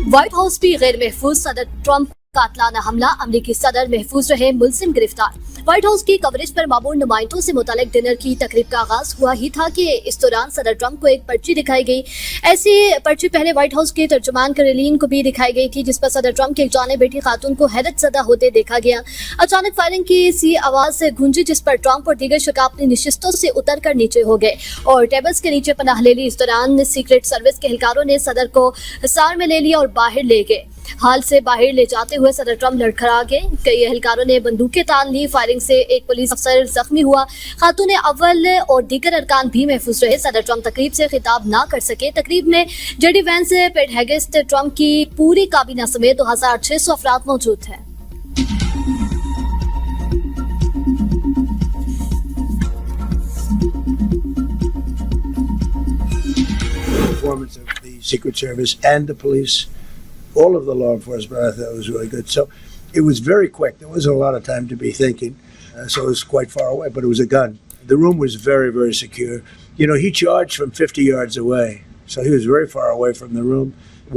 White house भी गैर महफूज, सदर ट्रंप कातलाना हमला, अमरीकी सदर महफूज रहे, मुलजिम गिरफ्तार। व्हाइट हाउस की कवरेज पर मामूल नुमाइंदों से मुतालिक डिनर की तकरीब का आगाज हुआ ही था कि इस दौरान सदर ट्रंप को एक पर्ची दिखाई गई। ऐसी पर्ची पहले व्हाइट हाउस के तर्जुमान कैरोलिन को भी दिखाई गई थी, जिस पर सदर ट्रंप की एक जाने बेटी खातून को हैरत ज़दा होते देखा गया। अचानक फायरिंग की सी आवाज से गूंजी, जिस पर ट्रंप और दीगर शका अपनी नशिस्तों से उतर कर नीचे हो गए और टेबल्स के नीचे पनाह ले ली। इस दौरान सीक्रेट सर्विस के एहलकारों ने सदर को हिसार में ले लिया और बाहर ले गए। हाल से बाहर ले जाते हुए सदर ट्रंप लड़खड़ा गए। कई एहलकारों ने बंदूकें तान ली। फायरिंग से एक पुलिस अफसर जख्मी हुआ। खातून अव्वल और दीगर अरकान भी महफूज रहे। सदर ट्रंप तकरीब से खिताब ना कर सके। तकरीब में जेडी वैंस, पेट हेगेस्ट, ट्रंप की पूरी काबीना समेत 2600 अफराद मौजूद हैं। Performance of the Secret Service and the police, all of the law enforcement, I thought was really good. So it was very quick. There wasn't a lot of time to be thinking. So it was quite far away, but it was a gun. The room was very, very secure. You know, he charged from 50 yards away. So he was very far away from the room.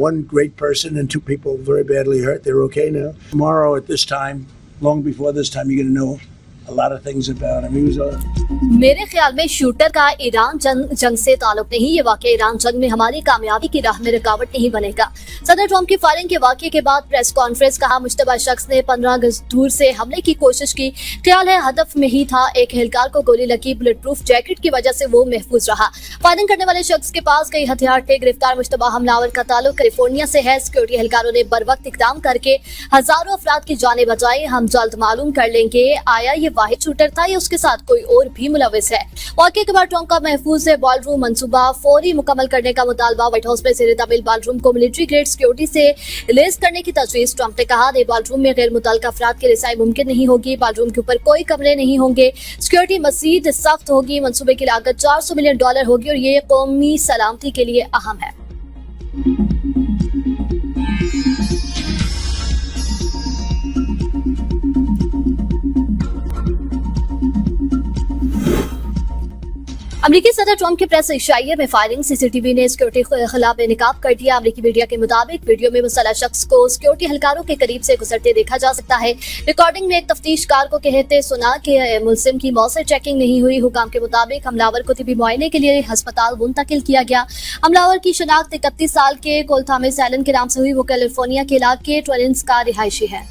One great person and two people very badly hurt. They're okay now. Tomorrow at this time, long before this time, you're going to know a lot of things about him. He was मेरे ख्याल में shooter का Iran जंग से ताल्लुक नहीं। ये वाकया ईरान जंग में हमारी कामयाबी की राह में रुकावट नहीं बनेगा। सदर ट्रंप की फायरिंग के वाकये के बाद प्रेस कॉन्फ्रेंस कहा, मुश्तबा शख्स ने 15 गज दूर से हमले की कोशिश की। ख्याल है हदफ में ही था। एक एहलकार को गोली लगी। बुलेट प्रूफ जैकेट की वजह से वो महफूज रहा। फायरिंग करने वाले शख्स के पास कई हथियार थे। गिरफ्तार मुश्तबा हमलावर का ताल्लुक कैलिफोर्निया से है। सिक्योरिटी एहलकारों ने बर वक्त इकदाम करके हजारों अफराद की जानें बचाई। हम जल्द मालूम कर लेंगे आया ये वाहिद शूटर था या उसके साथ कोई और भी मुलविस है। वाकये के बाद ट्रंप का महफूज बॉलरूम मंसूबा फौरी मुकम्मल करने का मुतालबा। व्हाइट हाउस में ज़ेर तामील बॉलरूम को मिलिट्री ग्रेड सिक्योरिटी से लेस करने की तजवीज़। ट्रंप ने कहा, नए बॉलरूम में गैर मुतल्लिका अफराद की रिसाई मुमकिन नहीं होगी। बॉलरूम के ऊपर कोई कमरे नहीं होंगे। सिक्योरिटी मज़ीद सख्त होगी। मंसूबे की लागत $400 मिलियन होगी और ये कौमी सलामती के लिए अहम है। अमरीकी सदर ट्रंप के प्रेस इशाइये में फायरिंग। सीसीटीवी ने सिक्योरिटी के खिलाफ बेनकाब कर दिया। अमरीकी मीडिया के मुताबिक वीडियो में मुसल्लह शख्स को सिक्योरिटी एहलकारों के करीब से गुजरते देखा जा सकता है। रिकॉर्डिंग में एक तफ्तीशकार को कहते सुना कि मुल्जिम की मौसर चेकिंग नहीं हुई। हुकाम के मुताबिक हमलावर को तिबी मुआयने के लिए अस्पताल मुंतकिल किया गया। हमलावर की शनाख्त 31 साल के कोल थॉमस एलन के नाम से हुई। वो कैलिफोर्निया के इलाके ट्वेलिन्स का रिहायशी है।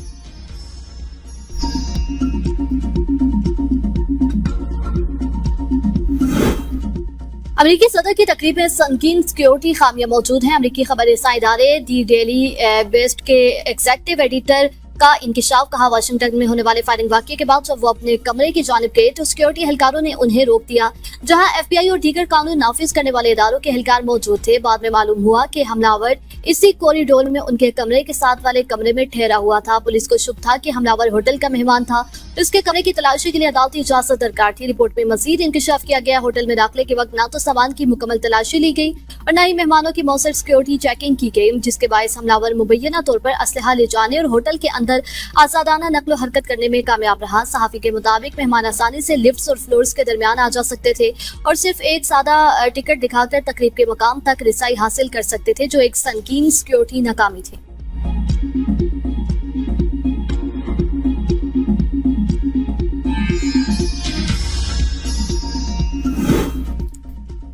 अमरीकी सदर की तकरीब में संगीन सिक्योरिटी खामियां मौजूद हैं। अमरीकी खबर रसां इदारे दी डेली बेस्ट के एग्जीक्यूटिव एडिटर का इंकिशाफ। कहा, वाशिंगटन में होने वाले फायरिंग वाकये के बाद जब वो अपने कमरे की जानिब गए तो सिक्योरिटी एहलकारों ने उन्हें रोक दिया, जहां FBI और दीगर कानून नाफिज करने वाले इदारों के एहलकार मौजूद थे। बाद में मालूम हुआ कि हमलावर इसी कॉरिडोर में उनके कमरे के साथ वाले कमरे में ठहरा हुआ था। पुलिस को शुभ था कि हमलावर होटल का मेहमान था। उसके कमरे की तलाशी के लिए अदालती इजाजत दरकार थी। रिपोर्ट में मजीद इंकिशाफ किया गया, होटल में दाखिले के वक्त न तो सामान की मुकम्मल तलाशी ली गई और न ही मेहमानों की मौसर सिक्योरिटी चेकिंग की गई, जिसके बायस हमलावर मुबैना तौर पर असलहा ले जाने और होटल के अंदर आजादाना नकलो हरकत करने में कामयाब रहा। सहाफी के मुताबिक मेहमान आसानी से लिफ्ट्स और फ्लोर्स के दरमियान आ जा सकते थे और सिर्फ एक सादा टिकट दिखाकर तकरीब के मकाम तक रिसाई हासिल कर सकते थे, जो एक संगीन सिक्योरिटी नाकामी थी।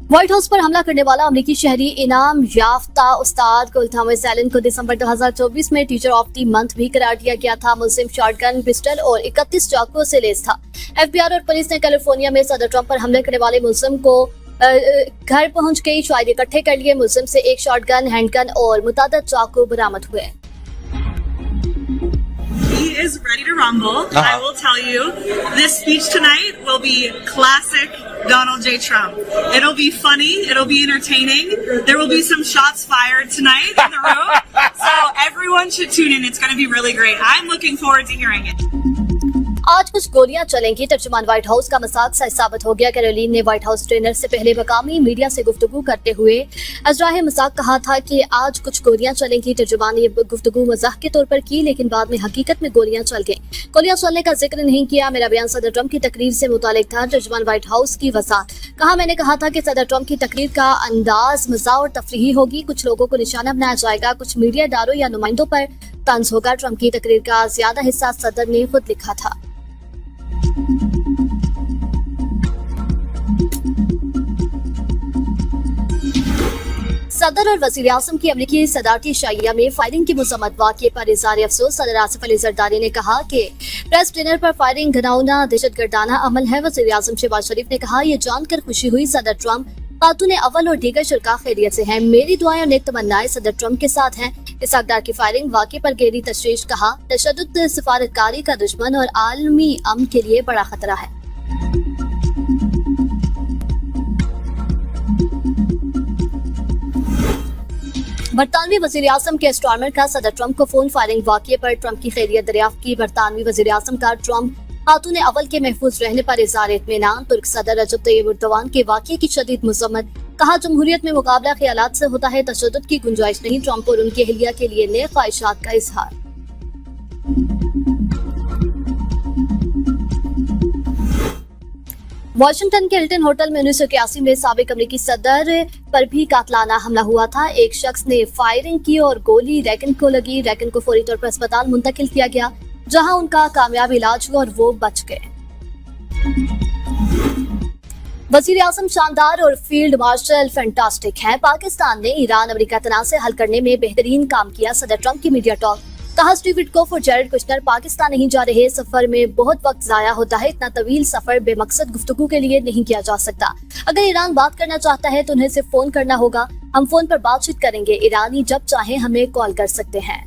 व्हाइट हाउस पर हमला करने वाला अमरीकी शहरी इनाम याफ्ता उस्ताद कोल थॉमस एलन को दिसंबर 2024 में टीचर ऑफ द मंथ भी करार दिया गया था। मुस्लिम शॉटगन, पिस्टल और 31 चाकुओं से लेस था। FBI और पुलिस ने कैलिफोर्निया में सदर ट्रंप पर हमले करने वाले मुस्लिम को घर पहुंच गई शायद इकट्ठे कर लिए। मुस्लिम से एक शॉटगन, हैंडगन और मुतादद चाकू बरामद हुए। He is ready to rumble. I will tell you, this speech tonight will be classic Donald J. Trump. It'll be funny. It'll be entertaining. There will be some shots fired tonight in the room. So everyone should tune in. It's going to be really great. I'm looking forward to hearing it. आज कुछ गोलियां चलेंगी। तर्जुमान white house का मजाक सच साबित हो गया। Caroline ने व्हाइट हाउस ट्रेनर से पहले मकामी मीडिया से गुफ्तगू करते हुए अजराह मजाक कहा था कि आज कुछ गोलियां चलेंगी। तर्जुमान ने गुफ्तगू मजाक के तौर पर की, लेकिन बाद में हकीकत में गोलियां चल गईं। गोलियां चलने का जिक्र नहीं किया। मेरा बयान सदर ट्रंप की तकरीर से मुतालिक था। तर्जुमान व्हाइट हाउस की वजाहत कहा, मैंने कहा था कि सदर ट्रंप की तकरीर का अंदाज मज़ाह और तफरीही होगी। कुछ लोगों को निशाना बनाया जाएगा, कुछ मीडिया इदारों या नुमाइंदों पर तंज होगा। ट्रंप की तकरीर का ज्यादा हिस्सा सदर ने खुद लिखा था। सदर और वज़ीर आज़म की अमरीकी सदारती शाइया में फायरिंग की मज़म्मत वाक़े पर इज़हार अफसोस। सदर आसिफ अली ज़रदारी ने कहा कि प्रेस डिनर पर फायरिंग घिनौना दहशतगर्दाना अमल है। वज़ीर आज़म शहबाज शरीफ ने कहा, यह जानकर खुशी हुई सदर ट्रंप खातून अव्वल और दीगर शुरका खैरियत से हैं। मेरी दुआएं और नेक तमन्नाएं सदर ट्रंप के साथ हैं। इस हकदार की फायरिंग वाक़े पर गहरी तशवीश। कहा, तशद्दुद सिफारतकारी का दुश्मन और आलमी अमन के लिए बड़ा खतरा है। बरतानवी वज़ीर आज़म के स्टॉर्मर का सदर ट्रंप को फोन। फायरिंग वाक़े पर ट्रंप की खैरियत दरियाफ्त की। बरतानवी वज़ीर आज़म का ट्रंप खातून अव्वल के महफूज रहने पर इज़हार इत्मीनान। तुर्क सदर रजब तय्यब एर्दोगान के वाक़े की शदीद मज़म्मत। कहा, जमहूरियत में मुकाबला ख़यालात से होता है, तशद्दुद की गुंजाइश नहीं। ट्रंप और उनकी अहलिया के लिए नए ख्वाहिशात का इज़हार। वाशिंगटन के हिल्टन होटल में 1981 में साबिक अमरीकी सदर पर भी कातलाना हमला हुआ था। एक शख्स ने फायरिंग की और गोली रैकन को लगी। रैकन को फौरी तौर पर अस्पताल मुंतकिल किया गया, जहां उनका कामयाब इलाज हुआ और वो बच गए। वज़ीर आज़म शानदार और फील्ड मार्शल फैंटास्टिक हैं। पाकिस्तान ने ईरान अमेरिका तनाज़ हल करने में बेहतरीन काम किया। सदर ट्रंप की मीडिया टॉक। कहा, स्टीव विटकोफ और जेरेड कुशनर पाकिस्तान नहीं जा रहे। सफर में बहुत वक्त जाया होता है। इतना तवील सफर बेमकसद गुफ्तगू के लिए नहीं किया जा सकता। अगर ईरान बात करना चाहता है तो उन्हें सिर्फ फोन करना होगा। हम फोन पर बातचीत करेंगे। ईरानी जब चाहे हमें कॉल कर सकते हैं।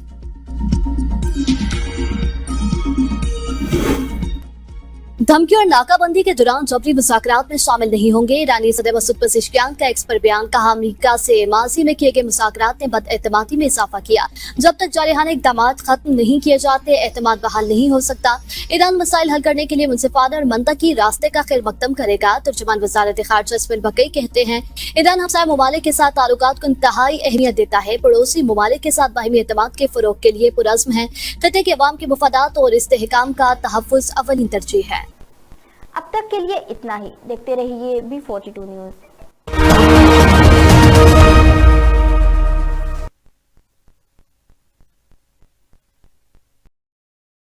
धमकी और नाकाबंदी के दौरान जबरी मुज़ाकरात में शामिल नहीं होंगे। ईरानी सदर मसूद पज़ेश्कियान का एक्स पर बयान। कहा, अमेरिका से माजी में किए गए मुज़ाकरात ने बदएतमादी में इजाफा किया। जब तक जारहाना इक़दाम खत्म नहीं किए जाते, एतमाद बहाल नहीं हो सकता। ईरान मसाइल हल करने के लिए मुनसिफाना और मंतकी रास्ते का खैर मकदम करेगा। तर्जुमान वज़ारत ख़ारिजा इस्माइल बक़ई कहते हैं, ईरान हमसाया ममालिक के साथ ताल्लुकात को इंतहाई अहमियत देता है। पड़ोसी ममालिक के साथ बाहिमी एतमाद के फ़रोग़ के लिए पुरज़्म है। खित्ते के अवाम के मुफादात और इस्तेहकाम का तहफ़्फ़ुज़ अव्वली तरजीह है। अब तक के लिए इतना ही। देखते रहिए B42 न्यूज़।